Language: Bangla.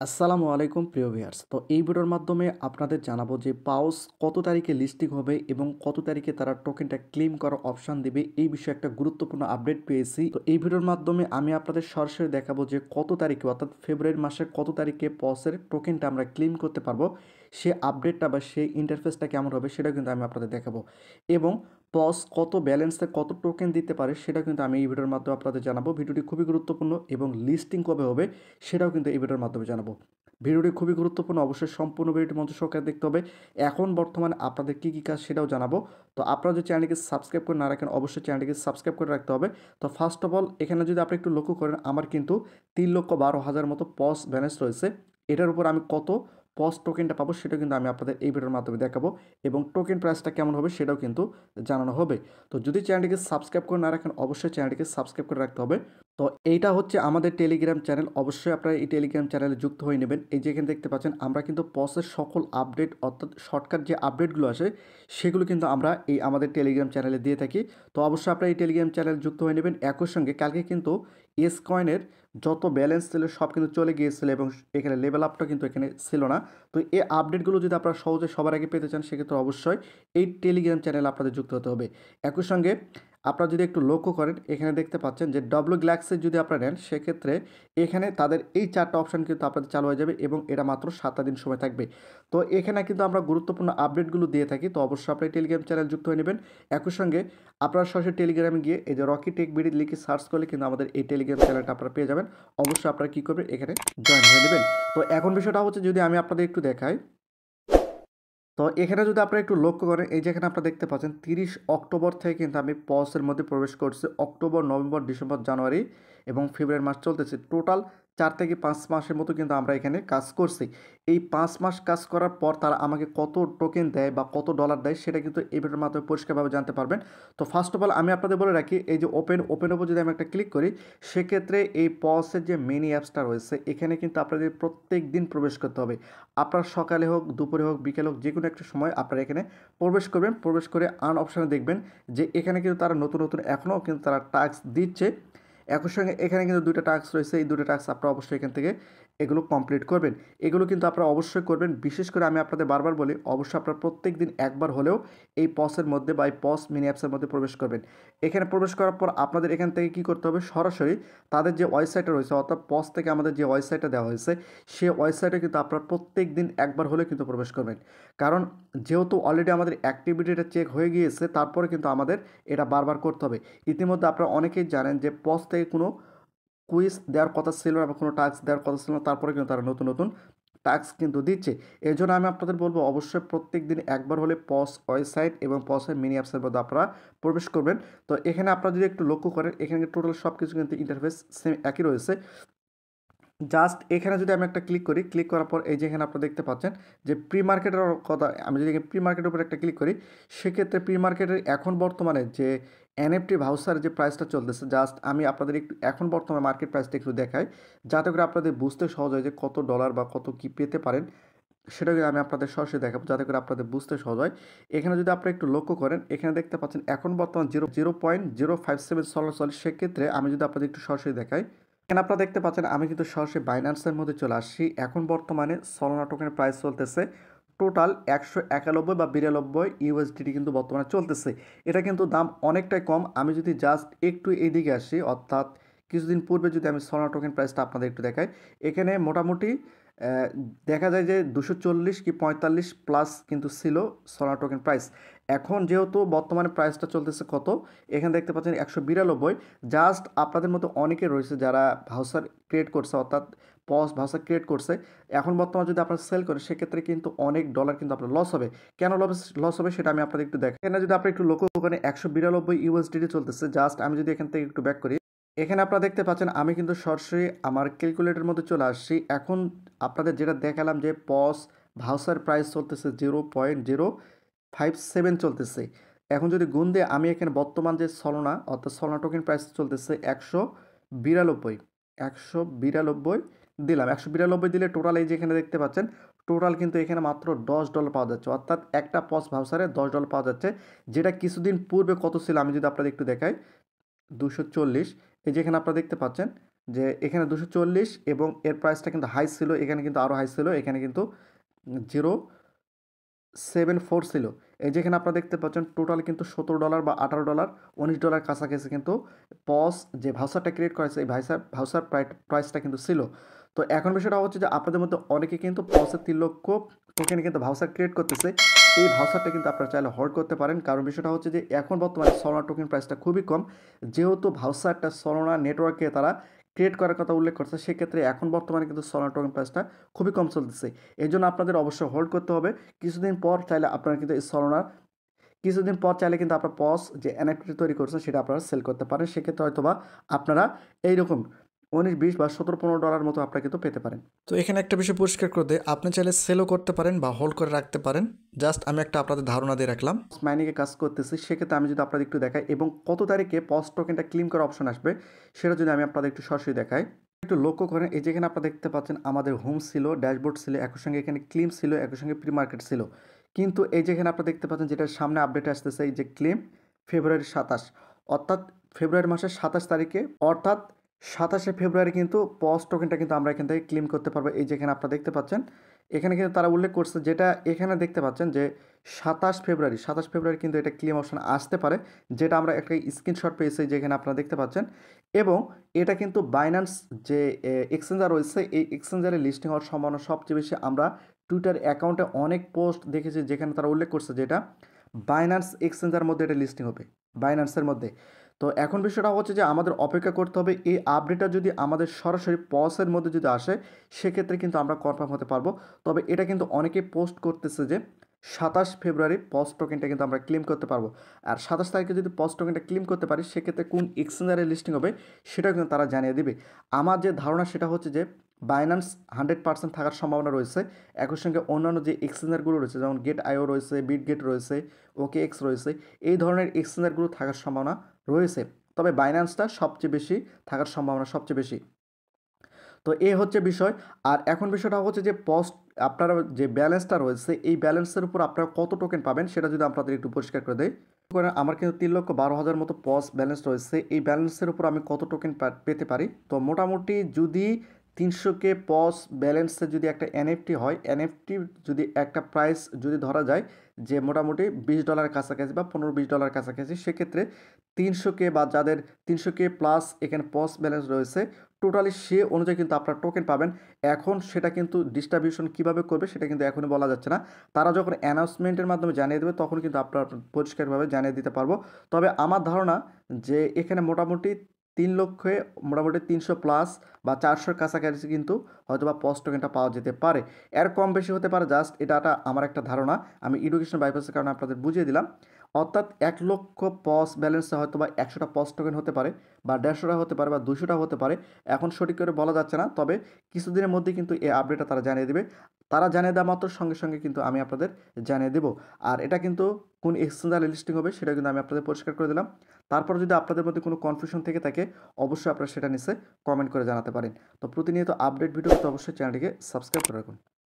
আসসালামু আলাইকুম প্রিয় ভিউয়ার্স। তো এই ভিডিওর মাধ্যমে আপনাদের জানাবো যে পাউস কত তারিখে লিস্টিং হবে এবং কত তারিখে তারা টোকেনটা ক্লেম করার অপশন দিবে, এই বিষয়ে একটা গুরুত্বপূর্ণ আপডেট পেয়েছি। তো এই ভিডিওর মাধ্যমে আমি আপনাদের সরাসরি দেখাবো যে কত তারিখে অর্থাৎ ফেব্রুয়ারি মাসের কত তারিখে পসের টোকেনটা আমরা ক্লেম করতে পারবো, সে আপডেটটা বা সেই ইন্টারফেসটা কেমন হবে সেটাও কিন্তু আমি আপনাদের দেখাবো। এবং পস কত ব্যালেন্সে কত টোকেন দিতে পারে সেটাও কিন্তু আমি এই ভিডিওর মাধ্যমে আপনাদের জানাবো। ভিডিওটি খুবই গুরুত্বপূর্ণ এবং লিস্টিং কবে হবে সেটাও কিন্তু এই ভিডিওর মাধ্যমে জানাবো। ভিডিওটি খুবই গুরুত্বপূর্ণ, অবশ্যই সম্পূর্ণ ভিডিওটি মনোযোগ সহকারে দেখতে হবে। এখন বর্তমানে আপনাদের কী কী কাজ সেটাও জানাবো। তো আপনারা যদি চ্যানেলটিকে সাবস্ক্রাইব করে না রাখেন, অবশ্যই চ্যানেলটিকে সাবস্ক্রাইব করে রাখতে হবে। তো ফার্স্ট অফ অল এখানে যদি আপনি একটু লক্ষ্য করেন, আমার কিন্তু 3,12,000 মতো পস ব্যালেন্স রয়েছে। এটার উপর আমি কত পস টোকেনটা পাবো সেটাও কিন্তু আমি আপনাদের এই ভিডিওর মাধ্যমে দেখাবো এবং টোকেন প্রাইসটা কেমন হবে সেটাও কিন্তু জানানো হবে। তো যদি চ্যানেলটিকে সাবস্ক্রাইব করে না রাখেন, অবশ্যই চ্যানেলটিকে সাবস্ক্রাইব করে রাখতে হবে। তো এইটা হচ্ছে আমাদের টেলিগ্রাম চ্যানেল, অবশ্যই আপনারা এই টেলিগ্রাম চ্যানেলে যুক্ত হয়ে নেবেন। এই যে এখানে দেখতে পাচ্ছেন, আমরা কিন্তু পসের সকল আপডেট অর্থাৎ শর্টকাট যে আপডেটগুলো আসে সেগুলো কিন্তু আমরা এই আমাদের টেলিগ্রাম চ্যানেলে দিয়ে থাকি। তো অবশ্যই আপনারা এই টেলিগ্রাম চ্যানেলে যুক্ত হয়ে নেবেন। একই সঙ্গে কালকে কিন্তু এস কয়েনের যত ব্যালেন্স ছিল সব কিন্তু চলে গিয়েছিল এবং এখানে লেভেল আপটা কিন্তু এখানে ছিল না। তো এই আপডেটগুলো যদি আপনারা সহজে সবার আগে পেতে চান, সেক্ষেত্রে অবশ্যই এই টেলিগ্রাম চ্যানেলে আপনাদের যুক্ত হতে হবে। একই সঙ্গে আপনারা যদি একটু লক্ষ্য করেন, এখানে দেখতে পাচ্ছেন যে ডব্লু গ্যালাক্সি যদি আপনারা নেন, সেক্ষেত্রে এখানে তাদের এই 4টা অপশান কিন্তু আপনাদের চালু হয়ে যাবে এবং এটা মাত্র 7টা দিন সময় থাকবে। তো এখানে কিন্তু আমরা গুরুত্বপূর্ণ আপডেটগুলো দিয়ে থাকি। তো অবশ্যই আপনারা টেলিগ্রাম চ্যানেল যুক্ত হয়ে নেবেন। একই সঙ্গে আপনারা সরাসরি টেলিগ্রামে গিয়ে এই যে রকি টেক বিডি লিখে সার্চ করলে কিন্তু আমাদের এই টেলিগ্রাম চ্যানেলটা আপনারা পেয়ে যাবেন। অবশ্যই আপনারা কী করবেন, এখানে জয়েন হয়ে নেবেন। তো এখন বিষয়টা হচ্ছে, যদি আমি আপনাদের একটু দেখাই, তো এখানে যদি আপনারা একটু লক্ষ্য করেন, এই যে এখানে আপনারা দেখতে পাচ্ছেন 30 অক্টোবর থেকে কিন্তু আমি পসের মধ্যে প্রবেশ করছি। অক্টোবর, নভেম্বর, ডিসেম্বর, জানুয়ারি এবং ফেব্রুয়ারি মাস চলতেছে। টোটাল 4 থেকে 5 মাসের মতো কিন্তু আমরা এখানে কাজ করছি। এই 5 মাস কাজ করার পর তারা আমাকে কত টোকেন দেয় বা কত ডলার দেয় সেটা কিন্তু এই ভিডিওর মাধ্যমে পরিষ্কারভাবে জানতে পারবেন। তো ফার্স্ট অফ অল আমি আপনাদের বলে রাখি, এই যে ওপেনের উপর যদি আমি একটা ক্লিক করি, সেক্ষেত্রে এই পসের যে মিনি অ্যাপসটা রয়েছে এখানে কিন্তু আপনাদের প্রত্যেক দিন প্রবেশ করতে হবে। আপনার সকালে হোক, দুপুরে হোক, বিকেলে হোক, যে কোনো একটা সময় আপনারা এখানে প্রবেশ করবেন। প্রবেশ করে আর্ন অপশানে দেখবেন যে এখানে কিন্তু তারা নতুন নতুন এখনও কিন্তু তারা টাস্ক দিচ্ছে। একই সঙ্গে এখানে কিন্তু 2টা টাস্ক রয়েছে। এই 2টা টাস্ক আপনারা অবশ্যই এখান থেকে এগুলো কমপ্লিট করবেন। এগুলো কিন্তু আপনারা অবশ্যই করবেন। বিশেষ করে আমি আপনাদের বারবার বলি, অবশ্যই আপনারা প্রত্যেক দিন একবার হলেও এই পসের মধ্যে বা এই পস মিনি অ্যাপসের মধ্যে প্রবেশ করবেন। এখানে প্রবেশ করার পর আপনাদের এখান থেকে কী করতে হবে, সরাসরি তাদের যে ওয়েবসাইটটা রয়েছে অর্থাৎ পস থেকে আমাদের যে ওয়েবসাইটটা দেওয়া হয়েছে, সে ওয়েবসাইটে কিন্তু আপনারা প্রত্যেক দিন একবার হলেও কিন্তু প্রবেশ করবেন। কারণ যেহেতু অলরেডি আমাদের অ্যাক্টিভিটিটা চেক হয়ে গিয়েছে, তারপরে কিন্তু আমাদের এটা বারবার করতে হবে। ইতিমধ্যে আপনারা অনেকেই জানেন যে পস থেকে কোনো কুইজ দেওয়ার কথা ছিল না বা কোনো টাস্ক দেওয়ার কথা ছিল না, তারপরে কিন্তু তারা নতুন নতুন টাস্ক কিন্তু দিচ্ছে। এর জন্য আমি আপনাদের বলবো, অবশ্যই প্রত্যেক দিন একবার হলে পস ওয়েবসাইট এবং পসের মিনি অ্যাপসের মধ্যে আপনারা প্রবেশ করবেন। তো এখানে আপনারা যদি একটু লক্ষ্য করেন, এখানে টোটাল সব কিছু কিন্তু ইন্টারফেস সেম একই রয়েছে। জাস্ট এখানে যদি আমি একটা ক্লিক করি, ক্লিক করার পর এই যে এখানে আপনারা দেখতে পাচ্ছেন যে প্রি মার্কেটের কথা, আমি যদি প্রি মার্কেটের উপর একটা ক্লিক করি, সেক্ষেত্রে প্রি মার্কেটের এখন বর্তমানে যে এনএফটি ভাউচারের যে প্রাইসটা চলতেছে, জাস্ট আমি আপনাদের একটু এখন বর্তমানে মার্কেট প্রাইসটা একটু দেখাই, যাতে করে আপনাদের বুঝতে সহজ হয় যে কত ডলার বা কত কী পেতে পারেন। সেটা কিন্তু আমি আপনাদের সরাসরি দেখাবো, যাতে করে আপনাদের বুঝতে সহজ হয়। এখানে যদি আপনারা একটু লক্ষ্য করেন, এখানে দেখতে পাচ্ছেন এখন বর্তমান 0.057 চলে। সেক্ষেত্রে আমি যদি আপনাদের একটু সরাসরি দেখাই, এখানে আপনারা দেখতে পাচ্ছেন আমি কিন্তু সরাসরি বাইন্যান্সের মধ্যে চলে আসছি। এখন বর্তমানে সলোনা টোকেনের প্রাইস চলতেছে টোটাল 191 বা 92 ইউএসডিটি কিন্তু বর্তমানে চলতেছে। এটা কিন্তু দাম অনেকটাই কম। আমি যদি জাস্ট একটু এইদিকে আসি, অর্থাৎ কিছুদিন পূর্বে যদি আমি সলোনা টোকেন প্রাইসটা আপনাদের একটু দেখাই, এখানে মোটামুটি দেখা যায় যে 240 কি 45 প্লাস কিন্তু ছিল সলোনা টোকেন প্রাইস। এখন যেহেতু বর্তমানে প্রাইসটা চলতেছে কত, এখানে দেখতে পাচ্ছেন 192। জাস্ট আপনাদের মতো অনেকে রয়েছে যারা ভাউচার ক্রিয়েট করছে, অর্থাৎ পস ভাউচার ক্রিয়েট করছে। এখন বর্তমানে যদি আপনারা সেল করেন, সেক্ষেত্রে কিন্তু অনেক ডলার কিন্তু আপনার লস হবে। কেন লস হবে সেটা আমি আপনাদের একটু দেখাই। এখানে যদি আপনি একটু লক্ষ্য করেন, 192 ইউএসডিটি চলতেছে। জাস্ট আমি যদি এখান থেকে একটু ব্যাক করি, এখানে আপনারা দেখতে পাচ্ছেন আমি কিন্তু সরাসরি আমার ক্যালকুলেটরের মধ্যে চলে আসছি। এখন আপনাদের যেটা দেখালাম যে পস ভাউচার প্রাইস চলতেছে 0.057 চলতেছে। এখন যদি গুণ দিয়ে আমি এখানে বর্তমান যে সলোনা অর্থাৎ সলোনা টোকেন প্রাইস চলতেছে 192, 192 দিলাম। 192 দিলে টোটাল এই যে এখানে দেখতে পাচ্ছেন, টোটাল কিন্তু এখানে মাত্র $10 পাওয়া যাচ্ছে, অর্থাৎ একটা পস ভাউচারে $10 পাওয়া যাচ্ছে। যেটা কিছুদিন পূর্বে কত ছিল আমি যদি আপনাদের একটু দেখাই, 240। এই যেখানে আপনারা দেখতে পাচ্ছেন যে এখানে 240 এবং এর প্রাইসটা কিন্তু হাই ছিল, এখানে কিন্তু আরও হাই ছিল, এখানে কিন্তু 0.74 ছিল। এই যেখানে আপনারা দেখতে পাচ্ছেন টোটাল কিন্তু $17 বা $18 $19 কাছাকাছি কিন্তু পজ যে ভাউচারটা ক্রিয়েট করেছে এই ভাউচার প্রাইসটা কিন্তু ছিল। তো এখন বিষয়টা হচ্ছে যে আপনাদের মধ্যে অনেকে কিন্তু পজের 3 লক্ষ টোকেনে কিন্তু ভাউচার ক্রিয়েট করতেছে। এই ভাউচারটা কিন্তু আপনারা চাইলে হোল্ড করতে পারেন, কারণ বিষয়টা হচ্ছে যে এখন বর্তমানে সলোনা টোকেন প্রাইসটা খুবই কম। যেহেতু ভাউচারটা সলোনা নেটওয়ার্কে তারা ক্রিয়েট করার কথা উল্লেখ করছে, সেক্ষেত্রে এখন বর্তমানে কিন্তু সলোনা টোকেন প্রাইসটা খুবই কম চলতেছে। এই জন্য আপনাদের অবশ্যই হোল্ড করতে হবে। কিছুদিন পর চাইলে আপনারা কিন্তু এই সলোনার কিছুদিন পর চাইলে কিন্তু আপনার পজ যে এনএফটি তৈরি করছেন সেটা আপনারা সেল করতে পারেন। সেক্ষেত্রে হয়তোবা আপনারা এইরকম 19-20 বা $17-15 মতো আপনারা কিন্তু পেতে পারেন। তো এখানে একটা বিষয় পরিষ্কার করে দেয়, আপনি চাইলে সেলও করতে পারেন বা হোল্ড করে রাখতে পারেন। জাস্ট আমি একটা আপনাদের ধারণা দিয়ে রাখলাম। মাইনিংয়ে কাজ করতেছি, সেক্ষেত্রে আমি যদি আপনাদের একটু দেখাই এবং কত তারিখে পজ টোকেনটা ক্লেম করার অপশন আসবে সেটা যদি আমি আপনাদের একটু সরাসরি দেখাই। একটু লক্ষ্য করেন, এই যেখানে আপনারা দেখতে পাচ্ছেন আমাদের হোম ছিল, ড্যাশবোর্ড ছিল, একই সঙ্গে এখানে ক্লেম ছিল, একই সঙ্গে প্রি মার্কেট ছিল। কিন্তু এই যেখানে আপনারা দেখতে পাচ্ছেন যেটার সামনে আপডেট আসতেছে এই যে ক্লেম ফেব্রুয়ারি 27, অর্থাৎ ফেব্রুয়ারি মাসের 27 তারিখে, অর্থাৎ 27শে ফেব্রুয়ারি কিন্তু পজ টোকেনটা কিন্তু আমরা এখান থেকে ক্লেম করতে পারবো। এই যেখানে আপনারা দেখতে পাচ্ছেন এখানে কিন্তু তারা উল্লেখ করছে, যেটা এখানে দেখতে পাচ্ছেন যে 27 ফেব্রুয়ারি কিন্তু এটা ক্লেম অপশন আসতে পারে, যেটা আমরা একটা স্ক্রিনশট পেয়েছি যেখানে আপনারা দেখতে পাচ্ছেন। এবং এটা কিন্তু বাইন্যান্স যে এক্সচেঞ্জার রয়েছে এই এক্সচেঞ্জারে লিস্টিং হওয়ার সম্ভাবনা সবচেয়ে বেশি। আমরা টুইটার অ্যাকাউন্টে অনেক পোস্ট দেখেছি যেখানে তারা উল্লেখ করছে যে এটা বাইন্যান্স এক্সচেঞ্জার মধ্যে এটা লিস্টিং হবে, বাইন্যান্সের মধ্যে। তো এখন বিষয়টা হচ্ছে যে আমাদের অপেক্ষা করতে হবে, এই আপডেটটা যদি আমাদের সরাসরি পজের মধ্যে যদি আসে সেক্ষেত্রে কিন্তু আমরা কনফার্ম হতে পারবো। তবে এটা কিন্তু অনেকেই পোস্ট করতেছে যে 27 ফেব্রুয়ারি পজ টোকেনটা কিন্তু আমরা ক্লেম করতে পারবো। আর 27 তারিখে যদি পজ টোকেনটা ক্লেম করতে পারি সেক্ষেত্রে কোন এক্সচেঞ্জারে লিস্টিং হবে সেটাও কিন্তু তারা জানিয়ে দিবে। আমার যে ধারণা সেটা হচ্ছে যে বাইন্যান্স 100% থাকার সম্ভাবনা রয়েছে। একই সঙ্গে অন্যান্য যে এক্সচেঞ্জারগুলো রয়েছে যেমন গেট আইও রয়েছে, বিটগেট রয়েছে, OKX রয়েছে, এই ধরনের এক্সচেঞ্জারগুলো থাকার সম্ভাবনা রয়েছে। তবে বাইন্যান্সটা সবচেয়ে বেশি থাকার সম্ভাবনা সবচেয়ে বেশি। তো এই হচ্ছে বিষয়। আর এখন বিষয়টা হচ্ছে যে আপনারা যে ব্যালেন্সটা রয়েছে এই ব্যালেন্সের উপর আপনারা কত টোকেন পাবেন সেটা যদি আপনাদের একটু পরিষ্কার করে দেয়। আমার কিন্তু 3,12,000 মতো পজ ব্যালেন্স রয়েছে। এই ব্যালেন্সের উপর আমি কত টোকেন পেতে পারি? তো মোটামুটি যদি 300K পজ ব্যালেন্সে যদি একটা এনএফটি হয়, এনএফটি যদি একটা প্রাইস যদি ধরা যায় যে মোটামুটি $20 কাছাকাছি বা $15-20 কাছাকাছি, সেক্ষেত্রে 300K বা যাদের 300K প্লাস এখানে পজ ব্যালেন্স রয়েছে টোটালি সে অনুযায়ী কিন্তু আপনারা টোকেন পাবেন। এখন সেটা কিন্তু ডিস্ট্রিবিউশন কীভাবে করবে সেটা কিন্তু এখনই বলা যাচ্ছে না। তারা যখন অ্যানাউন্সমেন্টের মাধ্যমে জানিয়ে দেবে তখন কিন্তু আপনারা পরিষ্কারভাবে জানিয়ে দিতে পারবো। তবে আমার ধারণা যে এখানে মোটামুটি 3 লক্ষে মোটামুটি 300 প্লাস বা 400-র কাছাকাছি কিন্তু হয়তোবা পজ টোকেনটা পাওয়া যেতে পারে। এর কম বেশি হতে পারে, জাস্ট এটা আমার একটা ধারণা। আমি এডুকেশন বাইপাসের কারণে আপনাদের বুঝিয়ে দিলাম। অর্থাৎ 1 লক্ষ পজ ব্যালেন্সে হয়তোবা 100টা পজ টোকেন হতে পারে বা 150টা হতে পারে বা 200টা হতে পারে। এখন সঠিক করে বলা যাচ্ছে না, তবে কিছুদিনের মধ্যেই কিন্তু এই আপডেটটা তারা জানিয়ে দেবে। তারা জানিয়ে দেওয়া মাত্র সঙ্গে সঙ্গে কিন্তু আমি আপনাদের জানিয়ে দেব। আর এটা কিন্তু কোন এক্সচেঞ্জারে লিস্টিং হবে সেটা কিন্তু আমি আপনাদের পরিষ্কার করে দিলাম। তারপর যদি আপনাদের মধ্যে কোনো কনফিউশন থেকে থাকে অবশ্যই আপনারা সেটা নিচে কমেন্ট করে জানাতে পারেন। তো প্রতিনিয়ত আপডেট ভিডিও পেতে অবশ্যই চ্যানেলটিকে সাবস্ক্রাইব করে রাখুন।